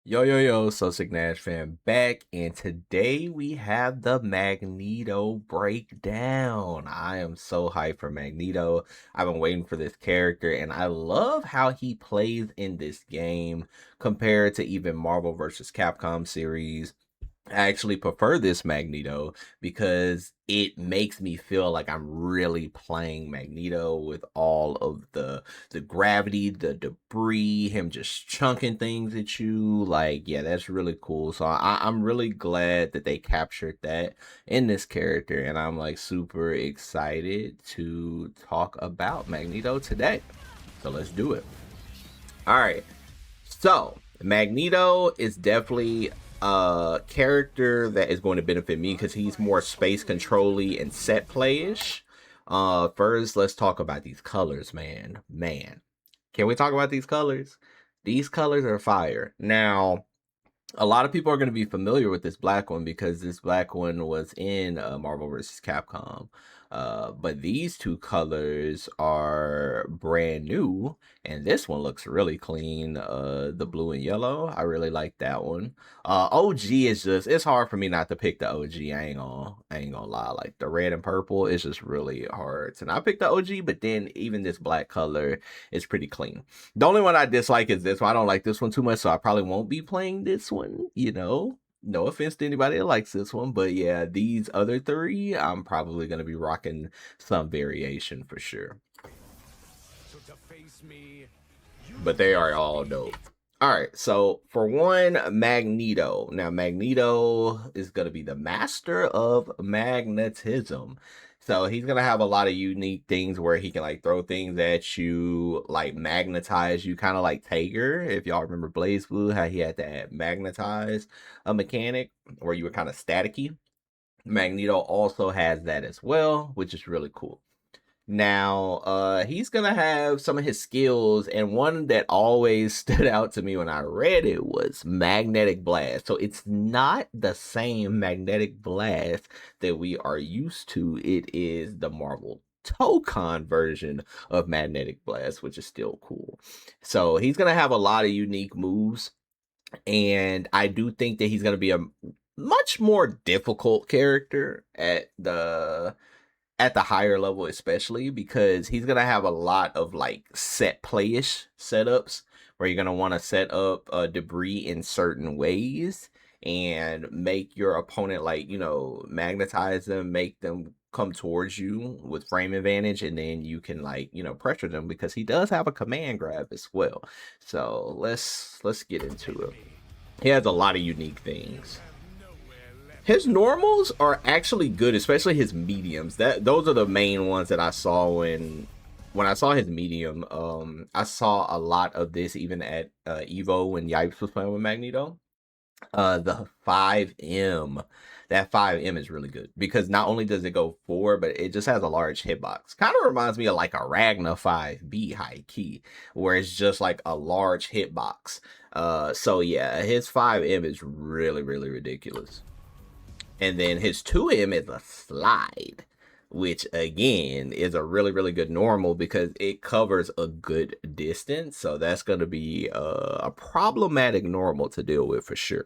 Yo, so Sick Nash fan back, and today we have the Magneto breakdown. I am so hyped for Magneto. I've been waiting for this character, and I love how he plays in this game compared to even Marvel vs. Capcom series. I actually prefer this Magneto because it makes me feel like I'm really playing Magneto with all of the gravity, the debris, him just chunking things at you. Like, yeah, that's really cool. So I'm really glad that they captured that in this character, and I'm like super excited to talk about Magneto today. So let's do it. All right. So, Magneto is definitely a character that is going to benefit me because he's more space controlly and set playish. First, let's talk about these colors, man. Can we talk about these colors? These colors are fire. Now, a lot of people are going to be familiar with this black one because this black one was in Marvel vs. Capcom. But these two colors are brand new, and this one looks really clean. The blue and yellow, I really like that one. OG is it's hard for me not to pick the OG. I ain't gonna lie. Like the red and purple is just really hard. And I picked the OG, but then even this black color is pretty clean. The only one I dislike is this one. I don't like this one too much, so I probably won't be playing this one, No offense to anybody that likes this one, but yeah, these other three, I'm probably going to be rocking some variation for sure. But they are all dope. All right, so for one, Magneto. Now, Magneto is going to be the master of magnetism. So he's going to have a lot of unique things where he can like throw things at you, like magnetize you, kind of like Tager. If y'all remember Blaze Blue, how he had that magnetize a mechanic where you were kind of staticky. Magneto also has that as well, which is really cool. Now, he's gonna have some of his skills, and one that always stood out to me when I read it was Magnetic Blast. So it's not the same Magnetic Blast that we are used to. It is the Marvel Tōkon version of Magnetic Blast, which is still cool. So he's gonna have a lot of unique moves, and I do think that he's gonna be a much more difficult character at the higher level, especially because he's gonna have a lot of like set playish setups where you're gonna want to set up debris in certain ways and make your opponent like magnetize them, make them come towards you with frame advantage, and then you can like pressure them because he does have a command grab as well. So let's get into it. He has a lot of unique things. His normals are actually good, especially his mediums. Those are the main ones that I saw when I saw his medium. I saw a lot of this even at Evo when Yipes was playing with Magneto. The 5M, that 5M is really good because not only does it go forward, but it just has a large hitbox. Kind of reminds me of like a Ragna 5B high key, where it's just like a large hitbox. So yeah, his 5M is really ridiculous. And then his 2M is a slide, which again is a really good normal because it covers a good distance. So that's going to be a problematic normal to deal with for sure.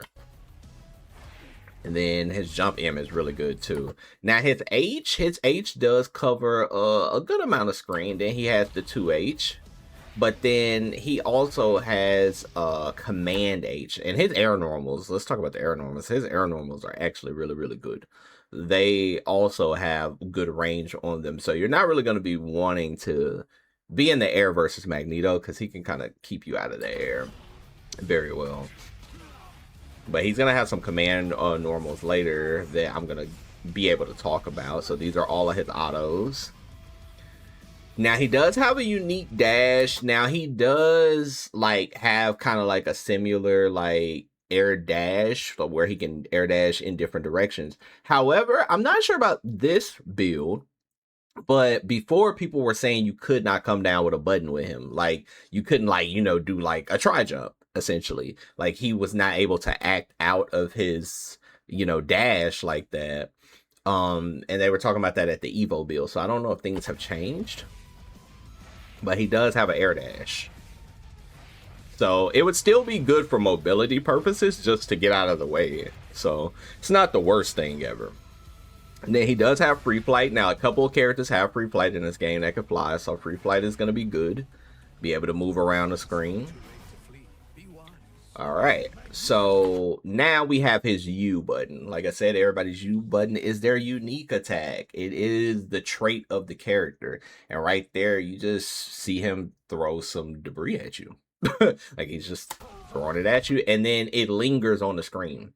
And then his jump M is really good too. Now his H does cover a good amount of screen. Then he has the 2H. But then he also has command H, and his air normals. Let's talk about the air normals. His air normals are actually really good. They also have good range on them, so you're not really going to be wanting to be in the air versus Magneto because he can kind of keep you out of the air very well. But he's going to have some command normals later that I'm going to be able to talk about. So these are all of his autos. Now he does have a unique dash. Now he does like have kind of like a similar like air dash where he can air dash in different directions. However, I'm not sure about this build, but before people were saying you could not come down with a button with him. Like you couldn't like, do like a tri jump essentially. Like he was not able to act out of his, dash like that. And they were talking about that at the Evo build. So I don't know if things have changed. But he does have an air dash. So it would still be good for mobility purposes just to get out of the way. So it's not the worst thing ever. And then he does have free flight. Now, a couple of characters have free flight in this game that can fly, so free flight is going to be good. Be able to move around the screen. All right, so now we have his U button. Like I said, everybody's U button is their unique attack. It is the trait of the character. And right there, you just see him throw some debris at you. Like he's just throwing it at you, and then it lingers on the screen.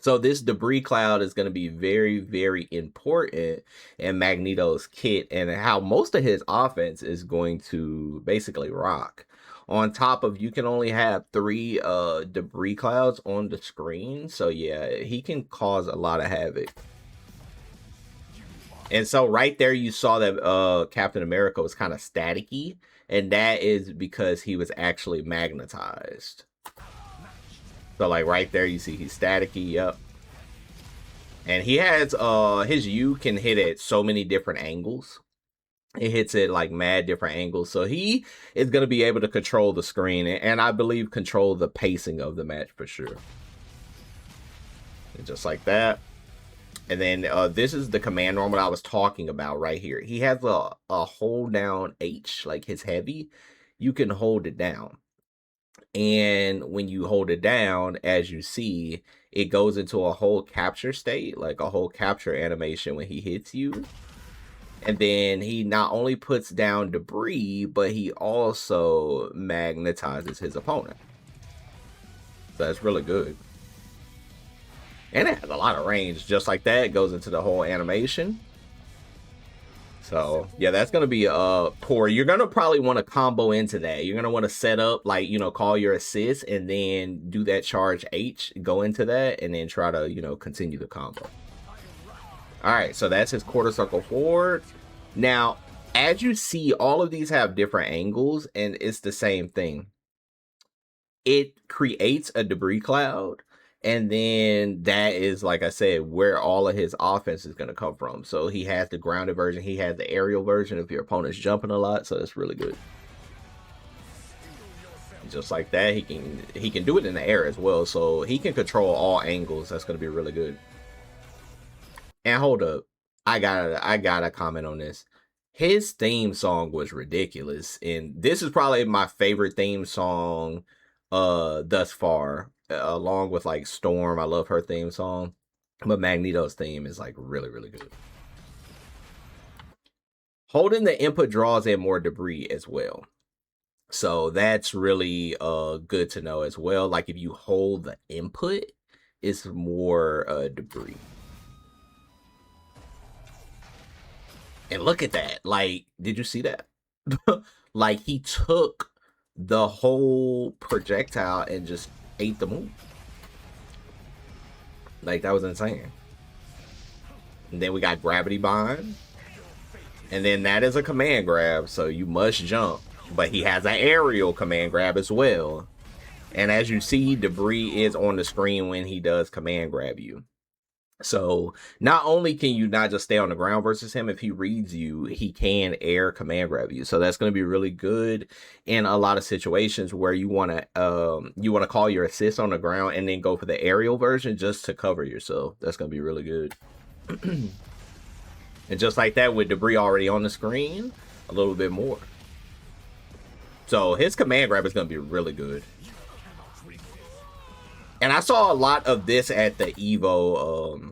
So this debris cloud is going to be very, very important in Magneto's kit and how most of his offense is going to basically rock. On top of, you can only have 3 debris clouds on the screen. So yeah, he can cause a lot of havoc. And so right there, you saw that Captain America was kind of staticky. And that is because he was actually magnetized. So like right there, you see he's staticky, yep. And he has, his U can hit at so many different angles. It hits it like mad different angles. So he is going to be able to control the screen and I believe control the pacing of the match for sure. And just like that. And then this is the command normal I was talking about right here. He has a hold down H, like his heavy. You can hold it down. And when you hold it down, as you see, it goes into a whole capture state, like a whole capture animation when he hits you. And then he not only puts down debris, but he also magnetizes his opponent. So that's really good. And it has a lot of range. Just like that, it goes into the whole animation. So, yeah, that's going to be poor. You're going to probably want to combo into that. You're going to want to set up, like, you know, call your assist and then do that charge H, go into that, and then try to, you know, continue the combo. All right, so that's his quarter circle forward. Now, as you see, all of these have different angles, and it's the same thing. It creates a debris cloud. And then that is, like I said, where all of his offense is going to come from. So he has the grounded version. He has the aerial version if your opponent's jumping a lot. So that's really good. Just like that, he can do it in the air as well. So he can control all angles. That's going to be really good. And hold up. I gotta comment on this. His theme song was ridiculous. And this is probably my favorite theme song thus far. Along with like Storm, I love her theme song, but Magneto's theme is like really, really good. Holding the input draws in more debris as well. So that's really good to know as well. Like if you hold the input, it's more debris. And look at that. Like, did you see that? Like he took the whole projectile and just ate the move. Like that was insane. And then we got gravity bind. And then that is a command grab, so you must jump. But he has an aerial command grab as well. And as you see, debris is on the screen when he does command grab you. So not only can you not just stay on the ground versus him, if he reads you, he can air command grab you. So that's going to be really good in a lot of situations where you want to call your assist on the ground and then go for the aerial version just to cover yourself. That's going to be really good. And just like that, with debris already on the screen, a little bit more. So his command grab is going to be really good. And I saw a lot of this at the Evo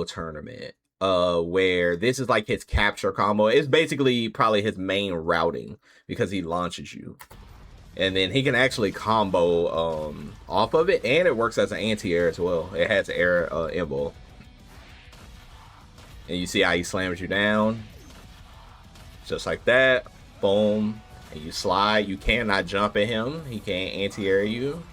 tournament, where this is like his capture combo. It's basically probably his main routing because he launches you. And then he can actually combo off of it, and it works as an anti-air as well. It has air invul. And you see how he slams you down. Just like that. Boom. And you slide. You cannot jump at him. He can't anti-air you.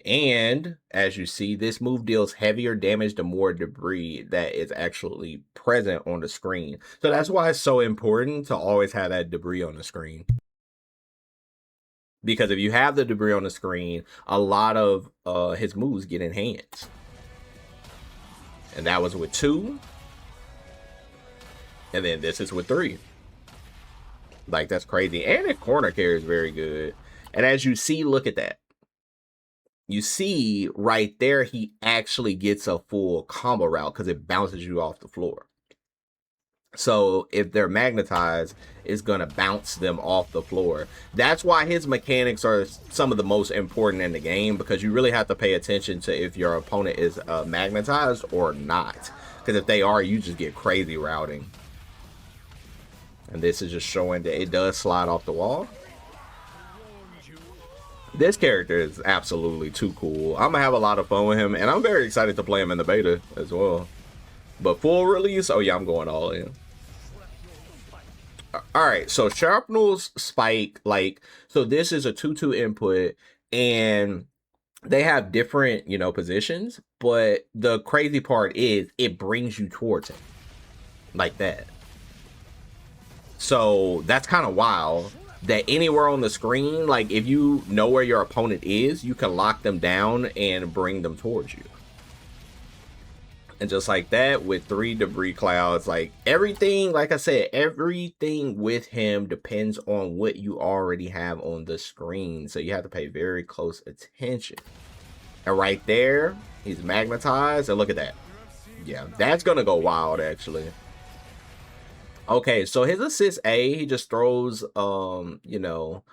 And as you see, this move deals heavier damage to more debris that is actually present on the screen. So that's why it's so important to always have that debris on the screen. Because if you have the debris on the screen, a lot of his moves get enhanced. And that was with 2. And then this is with 3. Like, that's crazy. And his corner carry is very good. And as you see, look at that. You see right there, he actually gets a full combo route because it bounces you off the floor. So if they're magnetized, it's going to bounce them off the floor. That's why his mechanics are some of the most important in the game, because you really have to pay attention to if your opponent is magnetized or not. Because if they are, you just get crazy routing. And this is just showing that it does slide off the wall. This character is absolutely too cool. I'm going to have a lot of fun with him, and I'm very excited to play him in the beta as well. But full release, oh yeah, I'm going all in. Alright, so Sharpnel's Spike, like, so this is a 2-2 input, and they have different, you know, positions, but the crazy part is it brings you towards him. Like that. So that's kind of wild. That anywhere on the screen, like if you know where your opponent is, you can lock them down and bring them towards you. And just like that, with 3 debris clouds, like everything, like I said, everything with him depends on what you already have on the screen. So you have to pay very close attention. And right there, he's magnetized. And look at that. Yeah, that's going to go wild, actually. Okay, so his assist A, he just throws, you know,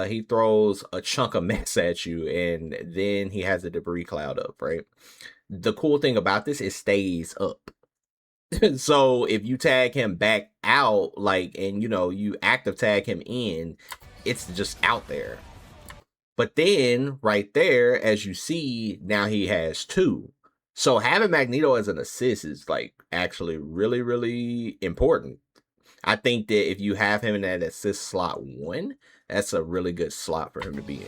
he throws a chunk of mess at you, and then he has a debris cloud up, right? The cool thing about this, it stays up. So if you tag him back out, like, and you know, you active tag him in, it's just out there. But then right there, as you see, now he has 2. So having Magneto as an assist is like actually really, really important. I think that if you have him in that assist slot 1, that's a really good slot for him to be in.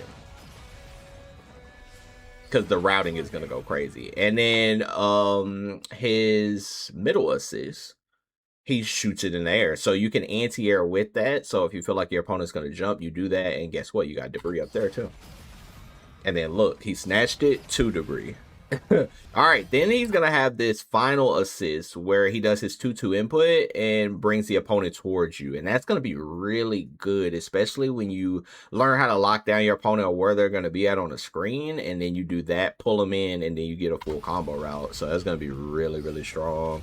Because the routing is going to go crazy. And then his middle assist, he shoots it in the air. So you can anti-air with that. So if you feel like your opponent's going to jump, you do that. And guess what? You got debris up there too. And then look, he snatched it, 2 debris. All right, then he's going to have this final assist where he does his 2-2 input and brings the opponent towards you. And that's going to be really good, especially when you learn how to lock down your opponent or where they're going to be at on the screen. And then you do that, pull them in, and then you get a full combo route. So that's going to be really, really strong.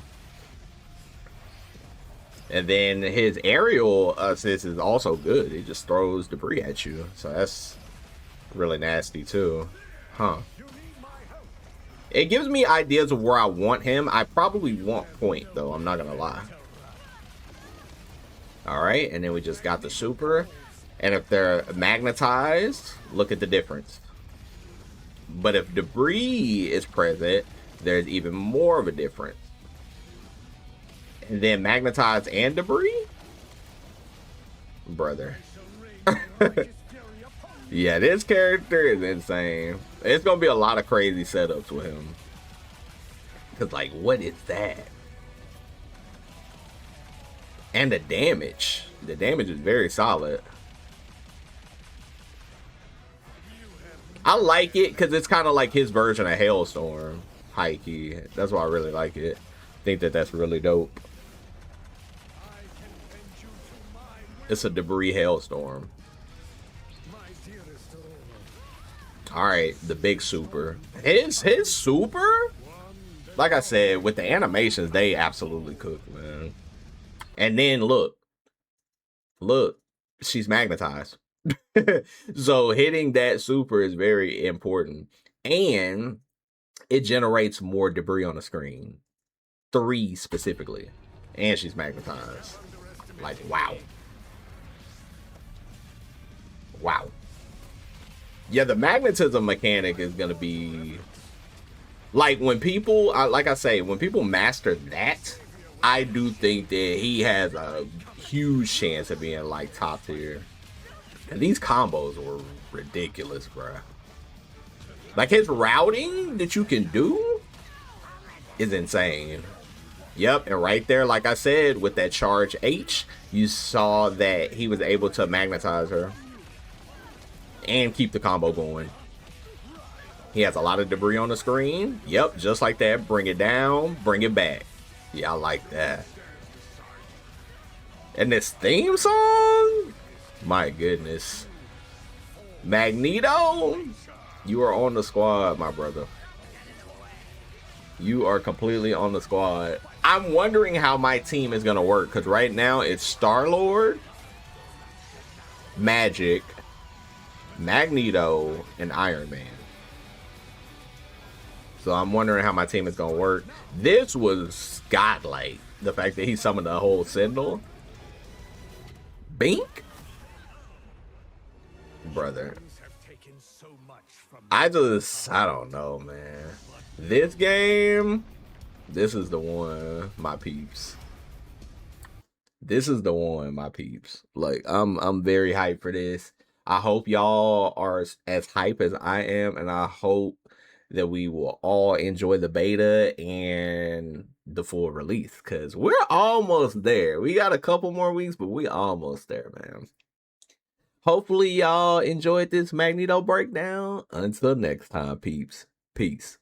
And then his aerial assist is also good. It just throws debris at you. So that's really nasty too. Huh. It gives me ideas of where I want him. I probably want point, though. I'm not going to lie. All right. And then we just got the super. And if they're magnetized, look at the difference. But if debris is present, there's even more of a difference. And then magnetized and debris? Brother. Yeah, this character is insane. It's going to be a lot of crazy setups with him. Because, like, what is that? And the damage. The damage is very solid. I like it because it's kind of like his version of Hailstorm. High key. That's why I really like it. I think that that's really dope. It's a debris Hailstorm. Alright, the big super. His super? Like I said, with the animations, they absolutely cook, man. And then look. Look. She's magnetized. So hitting that super is very important. And it generates more debris on the screen. 3 specifically. And she's magnetized. Like, wow. Wow. Yeah, the magnetism mechanic is going to be... Like, when people... like I say, when people master that, I do think that he has a huge chance of being, like, top tier. And these combos were ridiculous, bro. Like, his routing that you can do is insane. Yep, and right there, like I said, with that charge H, you saw that he was able to magnetize her. And keep the combo going. He has a lot of debris on the screen. Yep, just like that. Bring it down, bring it back. Yeah, I like that. And this theme song? My goodness. Magneto, you are on the squad, my brother. You are completely on the squad. I'm wondering how my team is going to work, because right now it's Star-Lord, Magic, Magneto, and Iron Man. So I'm wondering how my team is going to work. This was godlike. The fact that he summoned the whole Sentinel. Bink? Brother. I don't know, man. This game, this is the one, my peeps. This is the one, my peeps. Like, I'm very hyped for this. I hope y'all are as hype as I am, and I hope that we will all enjoy the beta and the full release, because we're almost there. We got a couple more weeks, but we almost there, man. Hopefully y'all enjoyed this Magneto breakdown. Until next time, peeps. Peace.